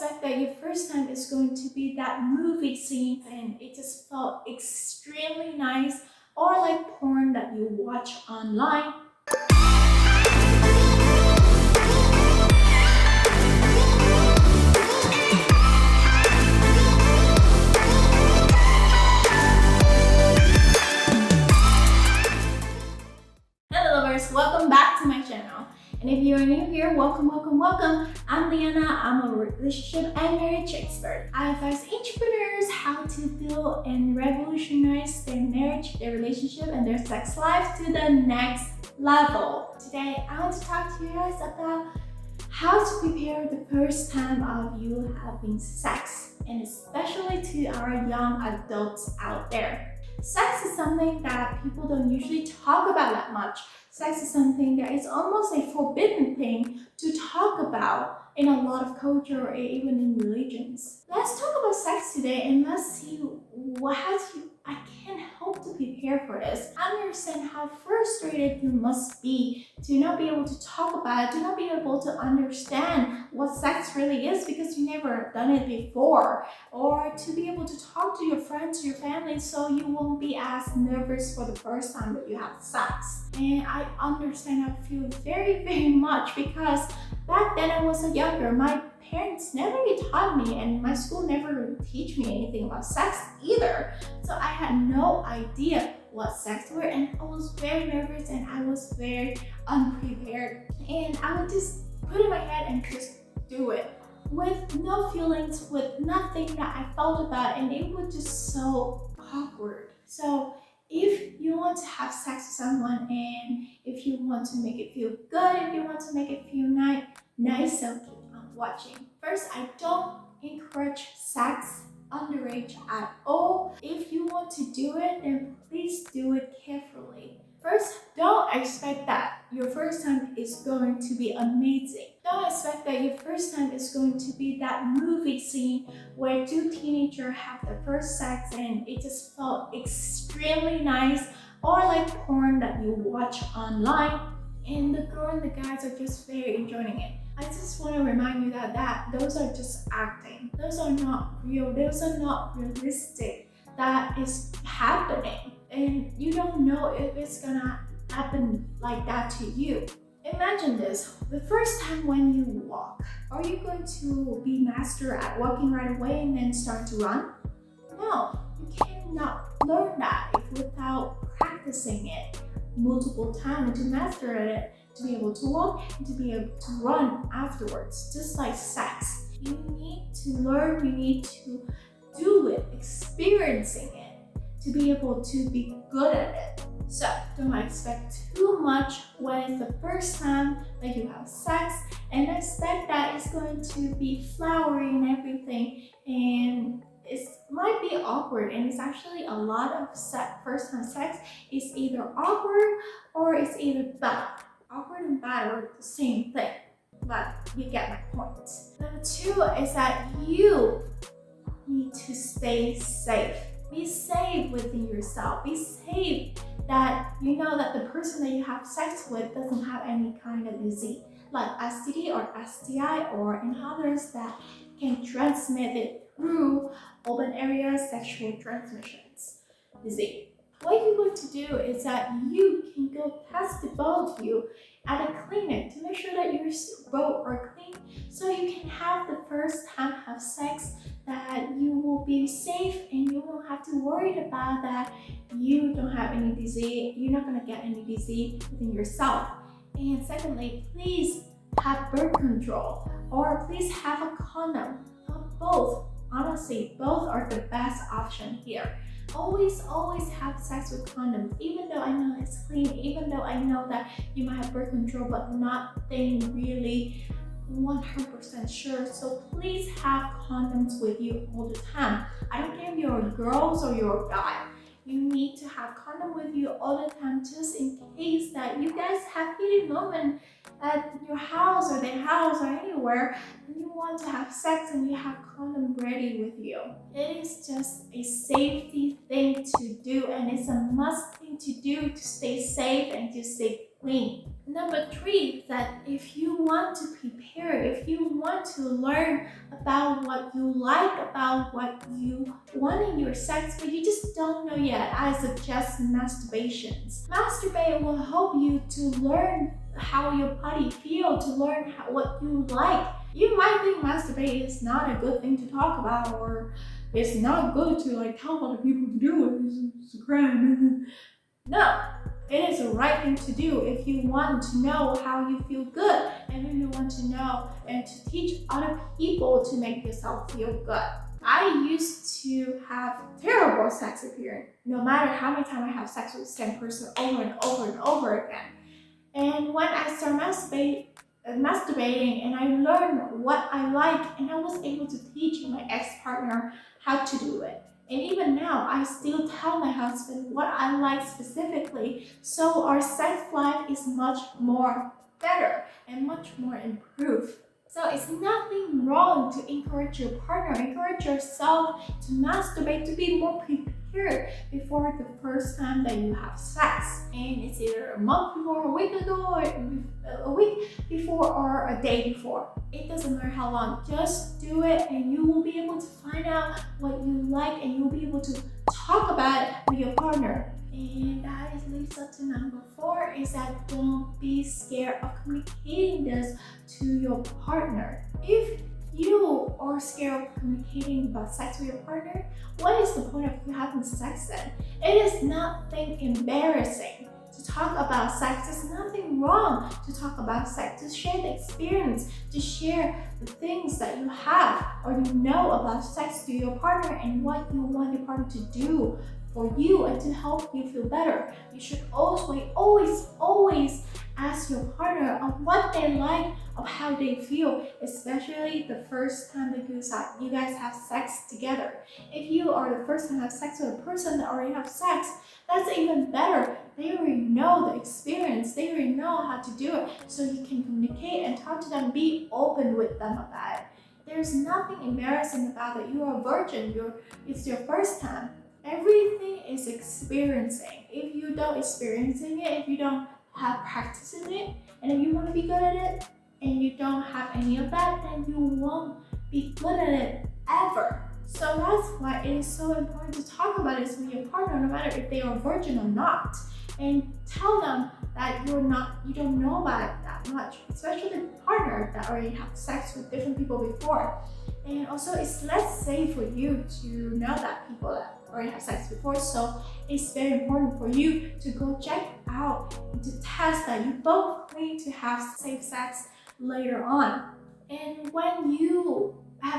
expect that your first time is going to be that movie scene and it just felt extremely nice, or like porn that you watch online. Hello lovers, welcome back to my channel. And if you are new here, welcome. I'm Liana. I'm a relationship and marriage expert. I advise entrepreneurs how to build and revolutionize their marriage, their relationship, and their sex life to the next level. Today, I want to talk to you guys about how to prepare the first time of you having sex, and especially to our young adults out there. Sex is something that people don't usually talk about that much. Sex is something that is almost a forbidden thing to talk about in a lot of culture or even in religions. Let's talk about sex today and let's see how I can help to prepare for this. I understand how frustrated you must be to not be able to talk about it, to not be able to understand what sex really is because you never done it before, or to be able to talk to your friends, your family, so you won't be as nervous for the first time that you have sex. And I understand, I feel very much because back then I was younger. My parents never really taught me, and my school never really teach me anything about sex either. So I had no idea what sex were, and I was very nervous and I was very unprepared. And I would just put in my head and just do it with no feelings, with nothing that I felt about, and it was just so awkward. So if you want to have sex with someone, and if you want to make it feel good, if you want to make it feel nice, so keep on watching. First, I don't encourage sex underage at all. If you want to do it, then please do it carefully. First, don't expect that your first time is going to be amazing. Don't expect that your first time is going to be that movie scene where two teenagers have the first sex and it just felt extremely nice, or like porn that you watch online and the girl and the guys are just very enjoying it. I just want to remind you that those are just acting. Those are not real. Those are not realistic. That is happening. And you don't know if it's gonna happen like that to you. Imagine this. The first time when you walk, are you going to be master at walking right away and then start to run? No, you cannot learn that without practicing it multiple times and to master it, to be able to walk and to be able to run afterwards. Just like sex, you need to learn, you need to do it, experiencing it, to be able to be good at it. So don't expect too much when it's the first time that you have sex, and expect that it's going to be flowery and everything, and it might be awkward. And it's actually a lot of first time sex is either awkward or it's either bad. Awkward and bad are the same thing, but you get my point. Number two is that you need to stay safe. Be safe within yourself. Be safe that you know that the person that you have sex with doesn't have any kind of disease like STD or STI or in others that can transmit it through open area sexual transmissions disease. What you're going to do is that you can go test the both of you at a clinic to make sure that your both are clean, so you can have the first time have sex, that you will be safe and you won't have to worry about that you don't have any disease, you're not going to get any disease within yourself. And secondly, please have birth control, or please have a condom. Both, honestly, both are the best option here. Always have sex with condoms, even though I know it's clean, even though I know that you might have birth control, but nothing really 100% sure. So please have condoms with you all the time. I don't care if you're girls or you're a guy. You need to have condom with you all the time, just in case that you guys have heated moment at your house or their house or anywhere, and you want to have sex and you have condom ready with you. It is just a safety thing to do, and it's a must thing to do to stay safe and to stay clean. Number three, that if you want to prepare, if you want to learn about what you like, about what you want in your sex, but you just don't know yet, I suggest masturbations. Masturbate will help you to learn how your body feels, to learn what you like. You might think masturbate is not a good thing to talk about, or it's not good to like tell other people to do it. It's a crime. No, it is the right thing to do if you want to know how you feel good, and if you want to know and to teach other people to make yourself feel good. I used to have terrible sex appearance, no matter how many times I have sex with the same person over and over and over again. And when I started masturbating and I learned what I like, and I was able to teach my ex-partner how to do it. And even now, I still tell my husband what I like specifically, so our sex life is much more better and much more improved. So it's nothing wrong to encourage your partner, encourage yourself to masturbate, to be more prepared before the first time that you have sex. And it's either a month before, a week ago, or a week before, or a day before. It doesn't matter how long, just do it and you will be able to find out what you like, and you'll be able to talk about it with your partner. And that leads up to number four, is that don't be scared of communicating this to your partner. If you are scared of communicating about sex with your partner, what is the point of you having sex then? It is nothing embarrassing to talk about sex. There's nothing wrong to talk about sex, to share the experience, to share the things that you have or you know about sex to your partner, and what you want your partner to do for you and to help you feel better. You should always ask your partner of what they like, of how they feel, especially the first time that you guys have sex together. If you are the first time to have sex with a person that already have sex, that's even better. They already know the experience, they already know how to do it, so you can communicate and talk to them, be open with them about it. There's nothing embarrassing about it. You are a virgin, it's your first time. Everything is experiencing. If you don't experiencing it, if you don't have practice in it, and if you want to be good at it, and you don't have any of that, then you won't be good at it ever. So that's why it is so important to talk about this with your partner, no matter if they are virgin or not, and tell them that you don't know about it that much, especially the partner that already have sex with different people before. And also, it's less safe for you to know that people that already have sex before, so it's very important for you to go check out and to test that you both need to have safe sex later on. And when you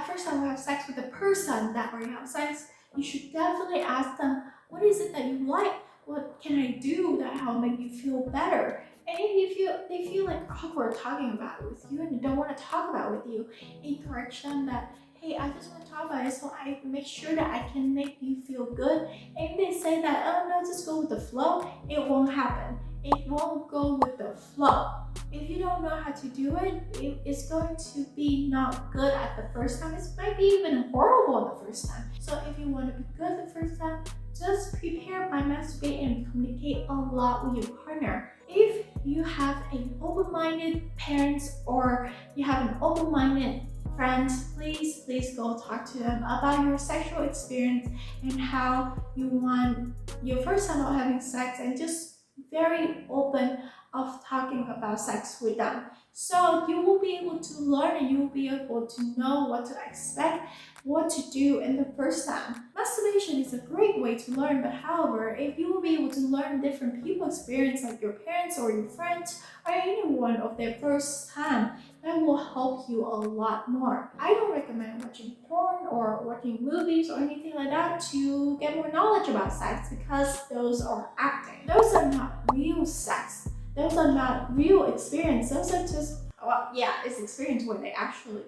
first time you have sex with a person that already have sex, you should definitely ask them, what is it that you like? What can I do that will make you feel better? And if they feel like awkward talking about it with you and they don't want to talk about it with you, encourage them that, hey, I just want to talk about it so I make sure that I can make you feel good. And if they say that, oh no, just go with the flow, it won't happen. It won't go with the flow. If you don't know how to do it, it's going to be not good at the first time. It might be even horrible the first time. So if you want to be good the first time, just prepare by masturbating and communicate a lot with your partner. If you have an open-minded parents or you have an open-minded friends, please go talk to them about your sexual experience and how you want your first time of having sex, and just very open of talking about sex with them. So you will be able to learn and you will be able to know what to expect, what to do in the first time. Masturbation is a great way to learn, but however, if you will be able to learn different people's experience, like your parents or your friends or anyone of their first time, that will help you a lot more. I don't recommend watching porn or watching movies or anything like that to get more knowledge about sex, because those are acting. Those are not real sex. Those are not real experience. Those are just, well, yeah, it's experience where they actually,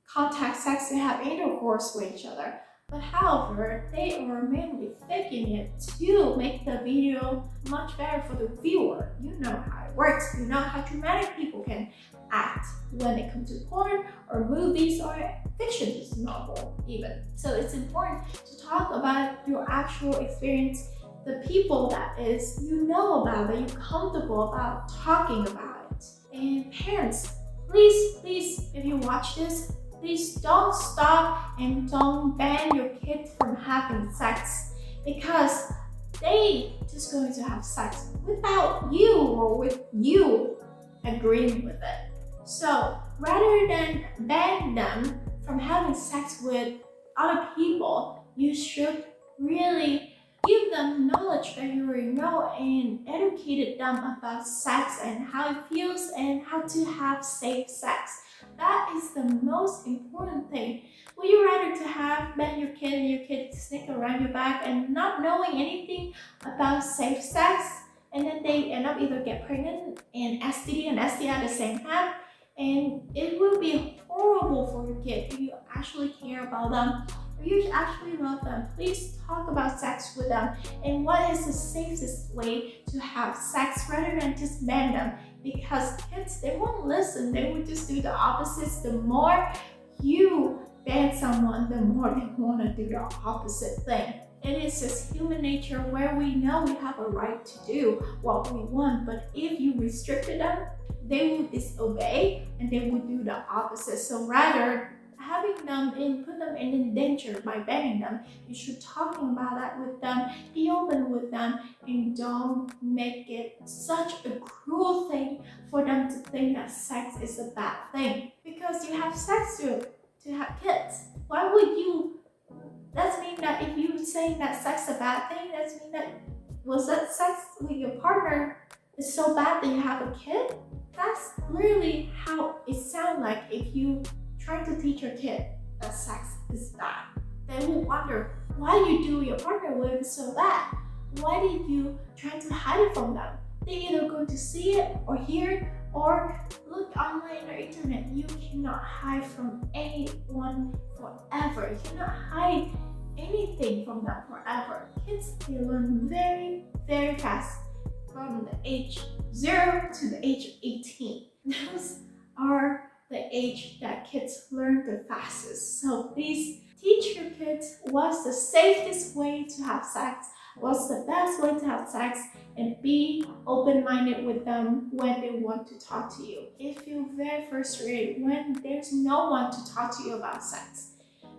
contact sex and have intercourse with each other. But however, they are mainly faking it to make the video much better for the viewer. You know how it works. You know how dramatic people can act when it comes to porn or movies or fiction novel even. So it's important to talk about your actual experience the people that is you know about, that you're comfortable about talking about it. And parents, please, if you watch this, please don't stop and don't ban your kids from having sex, because they just going to have sex without you or with you agreeing with it. So rather than ban them from having sex with other people, you should really give them knowledge that you already know and educated them about sex and how it feels and how to have safe sex. That is the most important thing. Would you rather to have ban your kid and your kid sneak around your back and not knowing anything about safe sex, and then they end up either get pregnant and STD and STI at the same time? And it will be horrible for your kid. If you actually care about them, if you actually love them, please talk about sex with them and what is the safest way to have sex rather than just ban them. Because kids, they won't listen. They will just do the opposites. The more you ban someone, the more they want to do the opposite thing. It is just human nature where we know we have a right to do what we want, but if you restricted them, they will disobey and they will do the opposite. So rather having them and put them in danger by banning them, you should talking about that with them, be open with them, and don't make it such a cruel thing for them to think that sex is a bad thing. Because you have sex to have kids. Why would you? That means that if you saying that sex is a bad thing, that means that was that sex with your partner is so bad that you have a kid? That's literally how it sounds like if you try to teach your kid that sex is bad. They will wonder why you do your partner with so bad. Why did you try to hide it from them? They either going to see it or hear it or look online or internet. You cannot hide from anyone forever. You cannot hide anything from them forever. Kids, they learn very, very fast from the age 0 to the age of 18. Those are the age that kids learn the fastest. So please teach your kids what's the safest way to have sex, what's the best way to have sex, and be open-minded with them when they want to talk to you. It feels very frustrating when there's no one to talk to you about sex.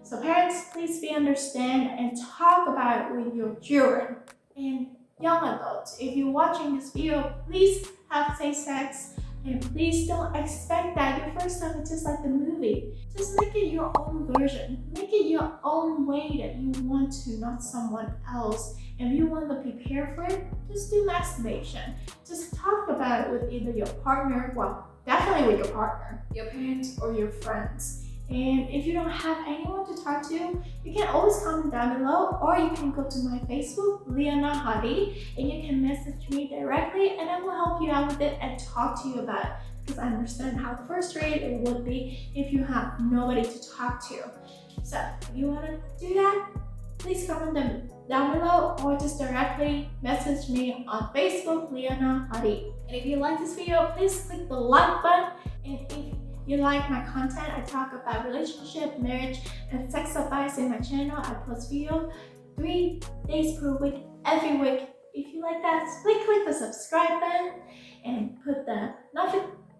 So parents, please be understand and talk about it with your children. And young adults, if you're watching this video, please have safe sex. And please don't expect that your first time is just like the movie. Just make it your own version. Make it your own way that you want to, not someone else. If you want to prepare for it, just do masturbation. Just talk about it with either your partner, well, definitely with your partner, your parents, or your friends. And if you don't have anyone to talk to, you can always comment down below, or you can go to my Facebook, Liana Hadi, and you can message me directly and I will help you out with it and talk to you about it, because I understand how frustrated it would be if you have nobody to talk to. So if you want to do that, please comment them down below or just directly message me on Facebook, Liana Hadi. And if you like this video, please click the like button. And if you like my content, I talk about relationship, marriage, and sex advice in my channel. I post video 3 days per week, every week. If you like that, please click the subscribe button and put the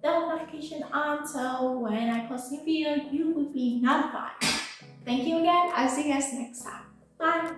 notification on so when I post a new video, you will be notified. Thank you again. I'll see you guys next time. Bye.